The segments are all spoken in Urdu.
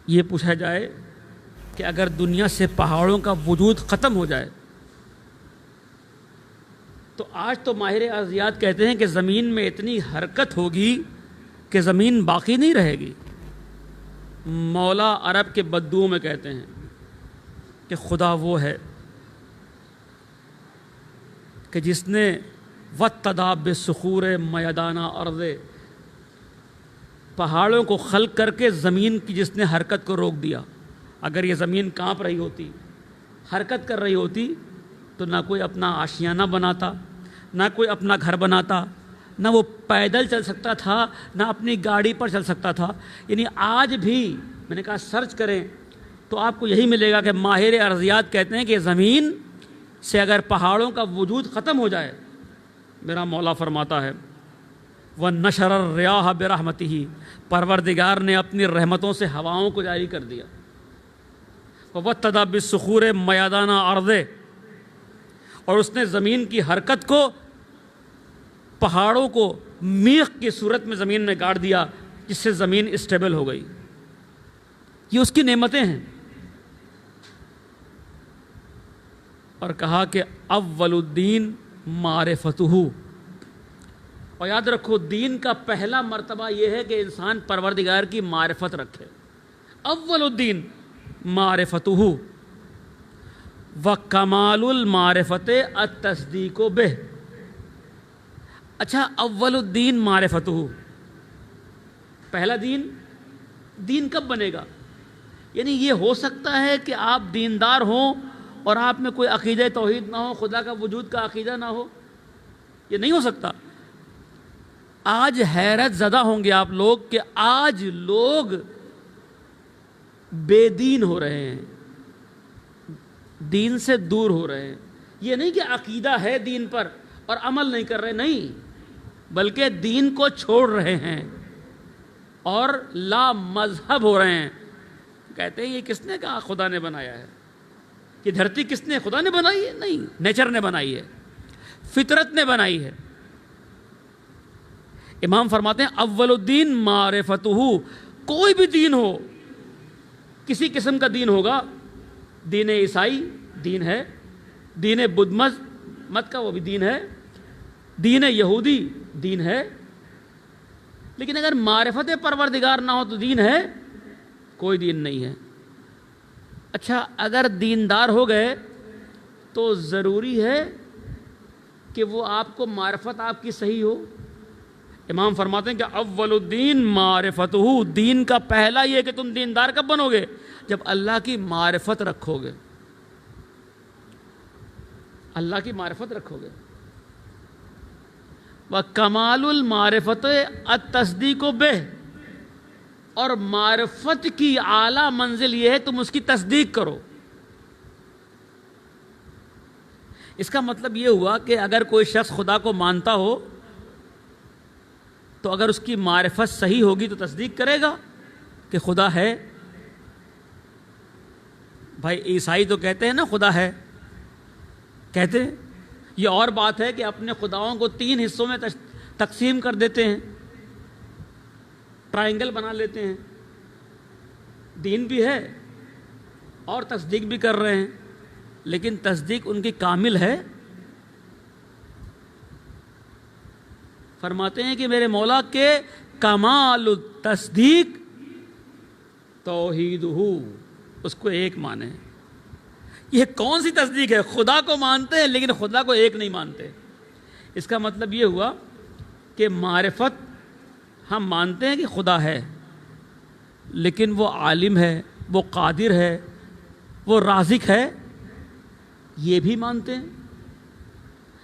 یہ پوچھا جائے کہ اگر دنیا سے پہاڑوں کا وجود ختم ہو جائے تو آج تو ماہر ارضیات کہتے ہیں کہ زمین میں اتنی حرکت ہوگی کہ زمین باقی نہیں رہے گی۔ مولا عرب کے بدوؤں میں کہتے ہیں کہ خدا وہ ہے کہ جس نے وَاتَّدَا بِالصُّخُورِ مَيَدَانَ أَرْضِ، پہاڑوں کو خلق کر کے زمین کی جس نے حرکت کو روک دیا۔ اگر یہ زمین کانپ رہی ہوتی، حرکت کر رہی ہوتی، تو نہ کوئی اپنا آشیانہ بناتا، نہ کوئی اپنا گھر بناتا، نہ وہ پیدل چل سکتا تھا، نہ اپنی گاڑی پر چل سکتا تھا۔ یعنی آج بھی میں نے کہا سرچ کریں تو آپ کو یہی ملے گا کہ ماہر ارضیات کہتے ہیں کہ زمین سے اگر پہاڑوں کا وجود ختم ہو جائے، میرا مولا فرماتا ہے وَنَشَرَ الرِّيَاحَ بِرَحْمَتِهِ، پروردگار نے اپنی رحمتوں سے ہواؤں کو جاری کر دیا۔ وَاتَّدَا بِالصُّخُورِ مَيَدَانَ أَرْضِ، اور اس نے زمین کی حرکت کو، پہاڑوں کو میخ کی صورت میں زمین میں گاڑ دیا، جس سے زمین اسٹیبل ہو گئی۔ یہ اس کی نعمتیں ہیں۔ اور کہا کہ اول الدین معرفتہ، اور یاد رکھو دین کا پہلا مرتبہ یہ ہے کہ انسان پروردگار کی معرفت رکھے۔ اول الدین معرفتہ وکمال المعرفت التصدیق بہ۔ اچھا، اول الدین معرفتہ، پہلا دین، دین کب بنے گا؟ یعنی یہ ہو سکتا ہے کہ آپ دیندار ہوں اور آپ میں کوئی عقیدہ توحید نہ ہو، خدا کا وجود کا عقیدہ نہ ہو؟ یہ نہیں ہو سکتا۔ آج حیرت زدہ ہوں گے آپ لوگ کہ آج لوگ بے دین ہو رہے ہیں، دین سے دور ہو رہے ہیں۔ یہ نہیں کہ عقیدہ ہے دین پر اور عمل نہیں کر رہے، نہیں، بلکہ دین کو چھوڑ رہے ہیں اور لا مذہب ہو رہے ہیں۔ کہتے ہیں یہ کس نے کہا خدا نے بنایا ہے؟ یہ دھرتی کس نے؟ خدا نے بنائی ہے؟ نہیں، نیچر نے بنائی ہے، فطرت نے بنائی ہے۔ امام فرماتے ہیں اول الدین معرفتہ، کوئی بھی دین ہو، کسی قسم کا دین ہوگا، دین عیسائی دین ہے، دین بدھ مت کا وہ بھی دین ہے، دین یہودی دین ہے، لیکن اگر معرفت پروردگار نہ ہو تو دین ہے؟ کوئی دین نہیں ہے۔ اچھا، اگر دیندار ہو گئے تو ضروری ہے کہ وہ آپ کو معرفت آپ کی صحیح ہو؟ امام فرماتے ہیں کہ اول الدین معرفتہ، دین کا پہلا یہ کہ تم دیندار کب بنو گے؟ جب اللہ کی معرفت رکھو گے، اللہ کی معرفت رکھو گے۔ وَكَمَالُ الْمَعْرِفَةِ التصدیق بہ، اور معرفت کی اعلیٰ منزل یہ ہے تم اس کی تصدیق کرو۔ اس کا مطلب یہ ہوا کہ اگر کوئی شخص خدا کو مانتا ہو تو اگر اس کی معرفت صحیح ہوگی تو تصدیق کرے گا کہ خدا ہے۔ بھائی عیسائی تو کہتے ہیں نا خدا ہے، کہتے ہیں۔ یہ اور بات ہے کہ اپنے خداؤں کو 3 حصوں میں تقسیم کر دیتے ہیں، ٹرائنگل بنا لیتے ہیں، دین بھی ہے اور تصدیق بھی کر رہے ہیں، لیکن تصدیق ان کی کامل ہے؟ فرماتے ہیں کہ میرے مولا کے کمال التصدیق توحیدہ، اس کو ایک مانے۔ یہ کون سی تصدیق ہے؟ خدا کو مانتے ہیں لیکن خدا کو ایک نہیں مانتے۔ اس کا مطلب یہ ہوا کہ معرفت ہم مانتے ہیں کہ خدا ہے، لیکن وہ عالم ہے، وہ قادر ہے، وہ رازق ہے، یہ بھی مانتے ہیں۔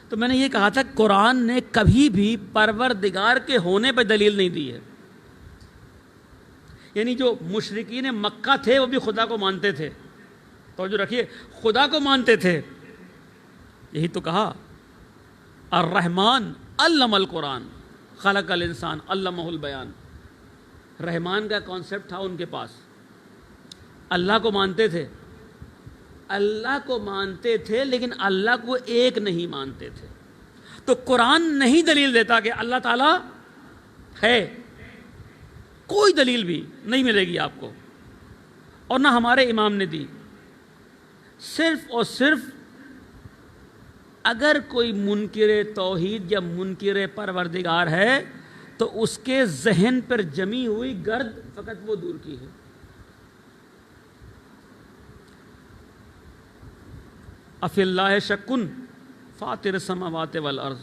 تو میں نے یہ کہا تھا قرآن نے کبھی بھی پروردگار کے ہونے پہ دلیل نہیں دی ہے۔ یعنی جو مشرکین مکہ تھے وہ بھی خدا کو مانتے تھے، توجہ رکھیے، خدا کو مانتے تھے۔ یہی تو کہا الرحمن علم القرآن خلق الانسان علمہ البیان۔ رحمان کا کانسیپٹ تھا ان کے پاس۔ اللہ کو مانتے تھے، اللہ کو مانتے تھے لیکن اللہ کو ایک نہیں مانتے تھے۔ تو قرآن نہیں دلیل دیتا کہ اللہ تعالیٰ ہے، کوئی دلیل بھی نہیں ملے گی آپ کو۔ اور نہ ہمارے امام نے دی. صرف اور صرف اگر کوئی منکر توحید یا منکر پروردگار ہے تو اس کے ذہن پر جمی ہوئی گرد فقط وہ دور کی ہے. افی اللہ شکن فاطر السماوات والارض.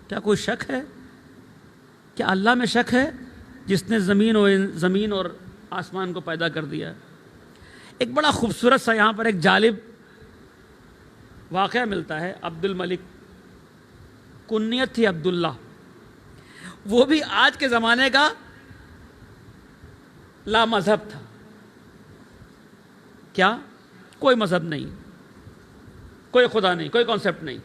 کیا کوئی شک ہے؟ کیا اللہ میں شک ہے جس نے زمین اور آسمان کو پیدا کر دیا؟ ایک بڑا خوبصورت سا یہاں پر ایک جالب واقعہ ملتا ہے. عبد الملک کنیت تھی عبداللہ. وہ بھی آج کے زمانے کا لا مذہب تھا. کیا؟ کوئی مذہب نہیں، کوئی خدا نہیں، کوئی کانسیپٹ نہیں.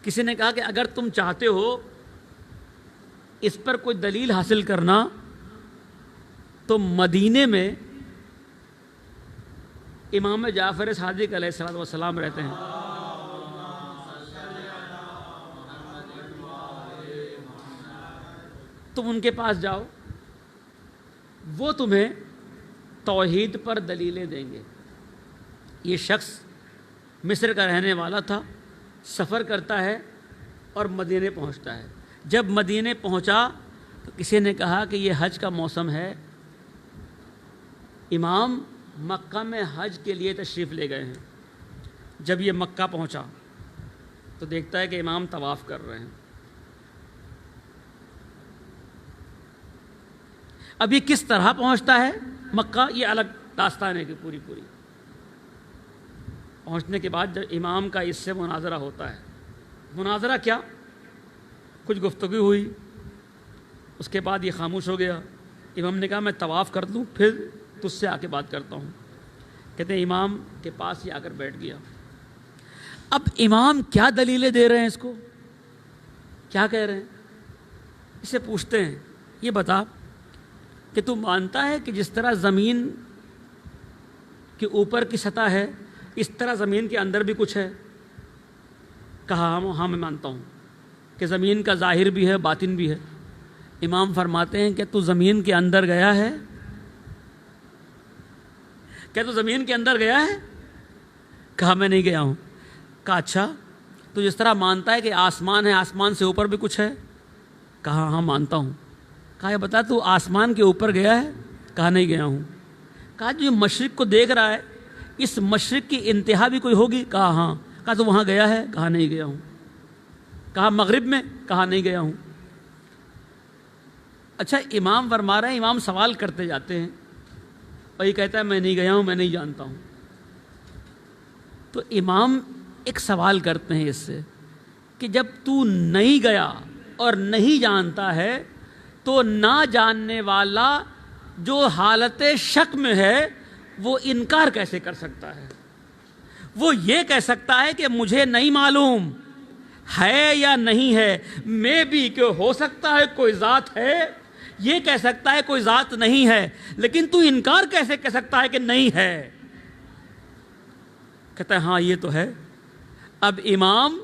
کسی نے کہا کہ اگر تم چاہتے ہو اس پر کوئی دلیل حاصل کرنا تو مدینے میں امام جعفر صادق علیہ السلام رہتے ہیں. تم ان کے پاس جاؤ، وہ تمہیں توحید پر دلیلیں دیں گے. یہ شخص مصر کا رہنے والا تھا، سفر کرتا ہے اور مدینے پہنچتا ہے. جب مدینے پہنچا تو کسی نے کہا کہ یہ حج کا موسم ہے، امام مکہ میں حج کے لیے تشریف لے گئے ہیں. جب یہ مکہ پہنچا تو دیکھتا ہے کہ امام طواف کر رہے ہیں. اب یہ کس طرح پہنچتا ہے مکہ، یہ الگ داستان ہے کہ پوری پہنچنے کے بعد جب امام کا اس سے مناظرہ ہوتا ہے. مناظرہ کیا؟ کچھ گفتگو ہوئی، اس کے بعد یہ خاموش ہو گیا. امام نے کہا میں طواف کر دوں پھر تجھ سے آ کے بات کرتا ہوں. کہتے ہیں امام کے پاس ہی آ کر بیٹھ گیا. اب امام کیا دلیلیں دے رہے ہیں، اس کو کیا کہہ رہے ہیں؟ اسے پوچھتے ہیں یہ بتا کہ تو مانتا ہے کہ جس طرح زمین کے اوپر کی سطح ہے اس طرح زمین کے اندر بھی کچھ ہے؟ کہا ہاں میں مانتا ہوں کہ زمین کا ظاہر بھی ہے باطن بھی ہے. امام فرماتے ہیں کہ تو زمین کے اندر گیا ہے؟ کیا تو زمین کے اندر گیا ہے؟ کہا میں نہیں گیا ہوں. کہا اچھا تو جس طرح مانتا ہے کہ آسمان ہے آسمان سے اوپر بھی کچھ ہے؟ کہا ہاں مانتا ہوں. کہا یہ بتا تو آسمان کے اوپر گیا ہے؟ کہا نہیں گیا ہوں. کہا جو مشرق کو دیکھ رہا ہے اس مشرق کی انتہا بھی کوئی ہوگی؟ کہا ہاں. کہا تو وہاں گیا ہے؟ کہا نہیں گیا ہوں. کہا مغرب میں؟ کہا نہیں گیا ہوں. اچھا امام فرما رہے ہیں، امام سوال کرتے جاتے ہیں، وہی کہتا ہے میں نہیں گیا ہوں، میں نہیں جانتا ہوں. تو امام ایک سوال کرتے ہیں اس سے کہ جب تو نہیں گیا اور نہیں جانتا ہے تو نہ جاننے والا جو حالت شک میں ہے وہ انکار کیسے کر سکتا ہے؟ وہ یہ کہہ سکتا ہے کہ مجھے نہیں معلوم ہے یا نہیں ہے، میں بھی کہ ہو سکتا ہے کوئی ذات ہے، یہ کہہ سکتا ہے کوئی ذات نہیں ہے، لیکن تو انکار کیسے کہہ سکتا ہے کہ نہیں ہے؟ کہتا ہے ہاں یہ تو ہے. اب امام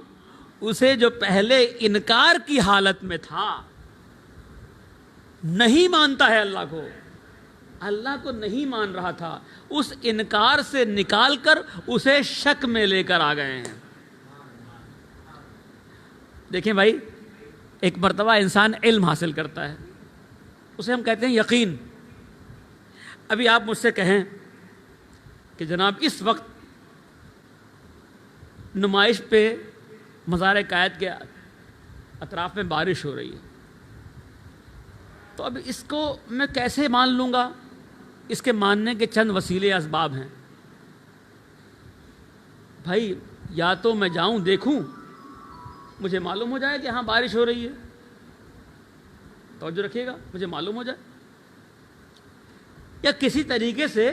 اسے جو پہلے انکار کی حالت میں تھا، نہیں مانتا ہے اللہ کو نہیں مان رہا تھا، اس انکار سے نکال کر اسے شک میں لے کر آ گئے ہیں. دیکھیں بھائی، ایک مرتبہ انسان علم حاصل کرتا ہے، اسے ہم کہتے ہیں یقین. ابھی آپ مجھ سے کہیں کہ جناب اس وقت نمائش پہ مزار قائد کے اطراف میں بارش ہو رہی ہے، تو اب اس کو میں کیسے مان لوں گا؟ اس کے ماننے کے چند وسیلے اسباب ہیں. بھائی یا تو میں جاؤں دیکھوں، مجھے معلوم ہو جائے کہ ہاں بارش ہو رہی ہے، توجہ رکھیے گا، مجھے معلوم ہو جائے، یا کسی طریقے سے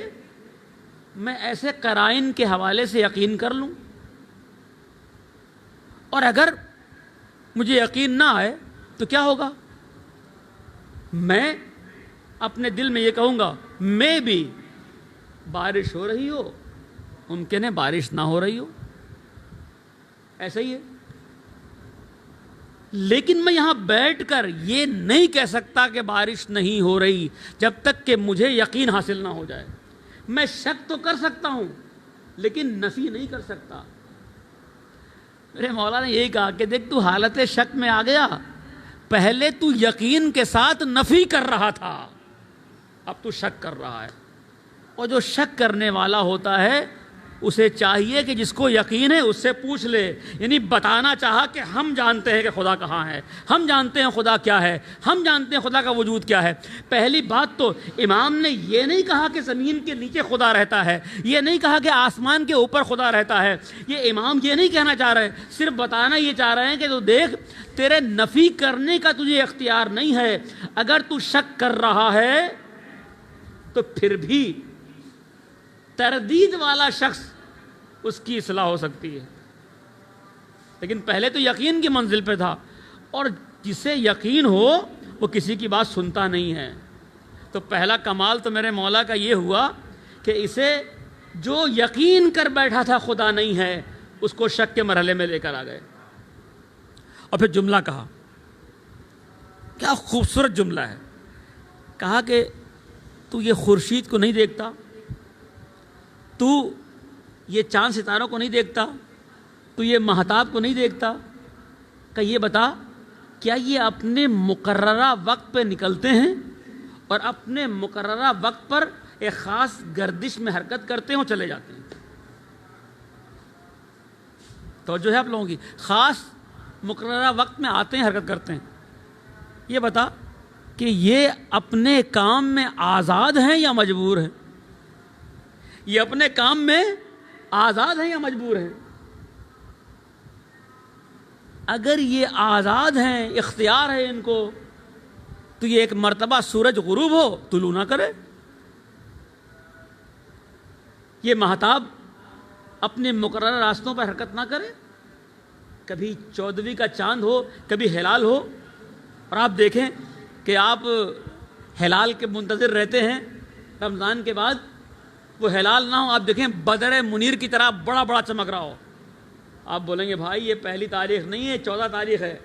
میں ایسے قرائن کے حوالے سے یقین کر لوں. اور اگر مجھے یقین نہ آئے تو کیا ہوگا؟ میں اپنے دل میں یہ کہوں گا میں بھی بارش ہو رہی ہو، ممکن ہے بارش نہ ہو رہی ہو. ایسا ہی ہے. لیکن میں یہاں بیٹھ کر یہ نہیں کہہ سکتا کہ بارش نہیں ہو رہی جب تک کہ مجھے یقین حاصل نہ ہو جائے. میں شک تو کر سکتا ہوں لیکن نفی نہیں کر سکتا. میرے مولا نے یہی کہا کہ دیکھ تو حالت شک میں آ گیا, پہلے تو یقین کے ساتھ نفی کر رہا تھا, اب تو شک کر رہا ہے. اور جو شک کرنے والا ہوتا ہے اسے چاہیے کہ جس کو یقین ہے اس سے پوچھ لے. یعنی بتانا چاہا کہ ہم جانتے ہیں کہ خدا کہاں ہے, ہم جانتے ہیں خدا کیا ہے, ہم جانتے ہیں خدا کا وجود کیا ہے. پہلی بات تو امام نے یہ نہیں کہا کہ زمین کے نیچے خدا رہتا ہے, یہ نہیں کہا کہ آسمان کے اوپر خدا رہتا ہے. یہ امام یہ نہیں کہنا چاہ رہے, صرف بتانا یہ چاہ رہے ہیں کہ تو دیکھ تیرے نفی کرنے کا تجھے اختیار نہیں ہے. اگر تو شک کر رہا ہے تو پھر بھی تردید والا شخص اس کی اصلاح ہو سکتی ہے. لیکن پہلے تو یقین کی منزل پہ تھا, اور جسے یقین ہو وہ کسی کی بات سنتا نہیں ہے. تو پہلا کمال تو میرے مولا کا یہ ہوا کہ اسے جو یقین کر بیٹھا تھا خدا نہیں ہے اس کو شک کے مرحلے میں لے کر آ گئے. اور پھر جملہ کہا, کیا خوبصورت جملہ ہے. کہا کہ تو یہ خورشید کو نہیں دیکھتا, تو یہ چاند ستاروں کو نہیں دیکھتا, تو یہ مہتاب کو نہیں دیکھتا, کہ یہ بتا کیا یہ اپنے مقررہ وقت پہ نکلتے ہیں اور اپنے مقررہ وقت پر ایک خاص گردش میں حرکت کرتے ہیں اور چلے جاتے ہیں. توجہ ہے آپ لوگوں کی, خاص مقررہ وقت میں آتے ہیں حرکت کرتے ہیں. یہ بتا کہ یہ اپنے کام میں آزاد ہیں یا مجبور ہیں؟ یہ اپنے کام میں آزاد ہیں یا مجبور ہیں؟ اگر یہ آزاد ہیں, اختیار ہے ان کو, تو یہ ایک مرتبہ سورج غروب ہو طلوع نہ کرے, یہ مہتاب اپنے مقررہ راستوں پر حرکت نہ کرے, کبھی 14ویں کا چاند ہو, کبھی ہلال ہو, اور آپ دیکھیں کہ آپ ہلال کے منتظر رہتے ہیں رمضان کے بعد, وہ ہلال نہ ہو, آپ دیکھیں بدر منیر کی طرح بڑا بڑا چمک رہا ہو, آپ بولیں گے بھائی یہ پہلی تاریخ نہیں ہے 14 تاریخ ہے.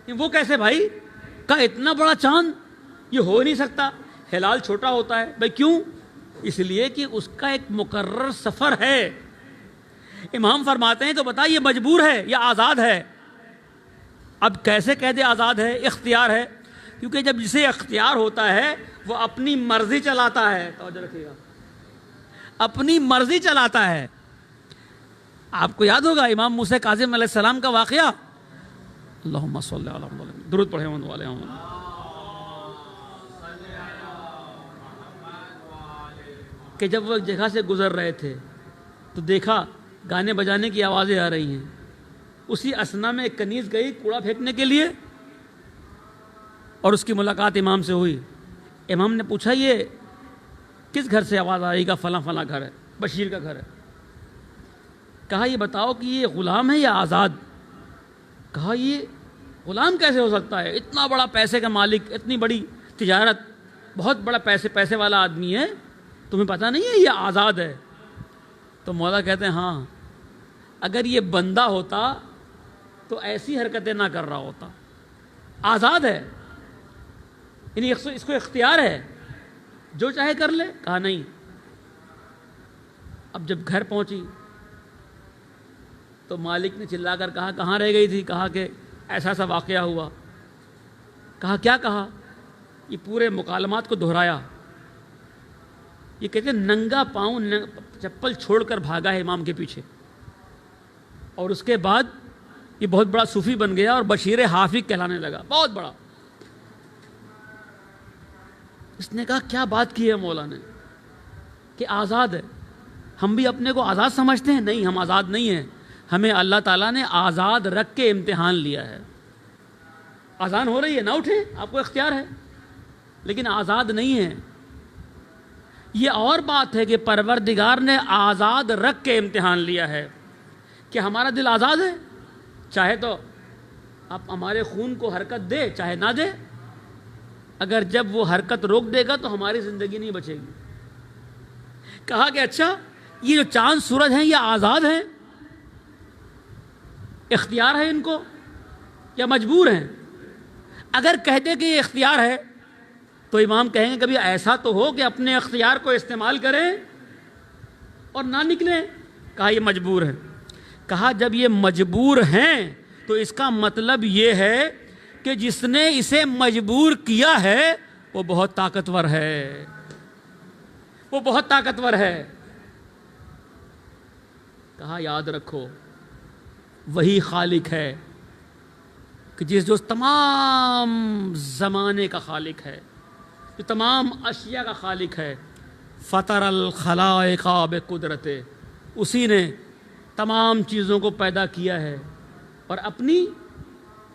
وہ کیسے بھائی, کا اتنا بڑا چاند, یہ ہو نہیں سکتا, ہلال چھوٹا ہوتا ہے. بھائی کیوں؟ اس لیے کہ اس کا ایک مقرر سفر ہے. امام فرماتے ہیں تو بتا یہ مجبور ہے یا آزاد ہے؟ اب کیسے کہہ دے آزاد ہے, اختیار ہے, کیونکہ جب جسے اختیار ہوتا ہے وہ اپنی مرضی چلاتا ہے. توجہ رکھیے گا, اپنی مرضی چلاتا ہے. آپ کو یاد ہوگا امام موسیٰ کاظم علیہ السلام کا واقعہ, اللہم صلی علی محمد, درود پڑھیں ان والے ہوں, کہ جب وہ ایک جگہ سے گزر رہے تھے تو دیکھا گانے بجانے کی آوازیں آ رہی ہیں. اسی اسنا میں ایک کنیز گئی کوڑا پھینکنے کے لیے, اور اس کی ملاقات امام سے ہوئی. امام نے پوچھا یہ کس گھر سے آواز آ رہی؟ کا فلاں فلاں گھر ہے, بشیر کا گھر ہے. کہا یہ بتاؤ کہ یہ غلام ہے یا آزاد؟ کہا یہ غلام کیسے ہو سکتا ہے, اتنا بڑا پیسے کا مالک, اتنی بڑی تجارت, بہت بڑا پیسے والا آدمی ہے, تمہیں پتہ نہیں ہے یہ آزاد ہے؟ تو مولا کہتے ہیں ہاں, اگر یہ بندہ ہوتا تو ایسی حرکتیں نہ کر رہا ہوتا, آزاد ہے, یعنی اس کو اختیار ہے, جو چاہے کر لے. کہا نہیں. اب جب گھر پہنچی تو مالک نے چلا کر کہا کہاں رہ گئی تھی؟ کہا کہ ایسا ایسا واقعہ ہوا. کہا کیا کہا؟ یہ پورے مکالمات کو دہرایا. یہ کہتے ہیں ننگا پاؤں چپل چھوڑ کر بھاگا ہے امام کے پیچھے, اور اس کے بعد یہ بہت بڑا صوفی بن گیا اور بشیر حافظ کہلانے لگا, بہت بڑا. اس نے کہا کیا بات کی ہے مولا نے کہ آزاد ہے, ہم بھی اپنے کو آزاد سمجھتے ہیں. نہیں, ہم آزاد نہیں ہیں, ہمیں اللہ تعالیٰ نے آزاد رکھ کے امتحان لیا ہے. اذان ہو رہی ہے, نہ اٹھیں, آپ کو اختیار ہے, لیکن آزاد نہیں ہے. یہ اور بات ہے کہ پروردگار نے آزاد رکھ کے امتحان لیا ہے کہ ہمارا دل آزاد ہے, چاہے تو آپ ہمارے خون کو حرکت دے, چاہے نہ دے. اگر جب وہ حرکت روک دے گا تو ہماری زندگی نہیں بچے گی. کہا کہ اچھا یہ جو چاند سورج ہیں یہ آزاد ہیں, اختیار ہے ان کو, یا مجبور ہیں؟ اگر کہتے کہ یہ اختیار ہے تو امام کہیں گے کبھی ایسا تو ہو کہ اپنے اختیار کو استعمال کریں اور نہ نکلیں. کہا یہ مجبور ہیں. کہا جب یہ مجبور ہیں تو اس کا مطلب یہ ہے کہ جس نے اسے مجبور کیا ہے وہ بہت طاقتور ہے، وہ بہت طاقتور ہے. کہا یاد رکھو وہی خالق ہے کہ جو تمام زمانے کا خالق ہے، جو تمام اشیاء کا خالق ہے. فطر الخلائق بقدرتہ، اسی نے تمام چیزوں کو پیدا کیا ہے اور اپنی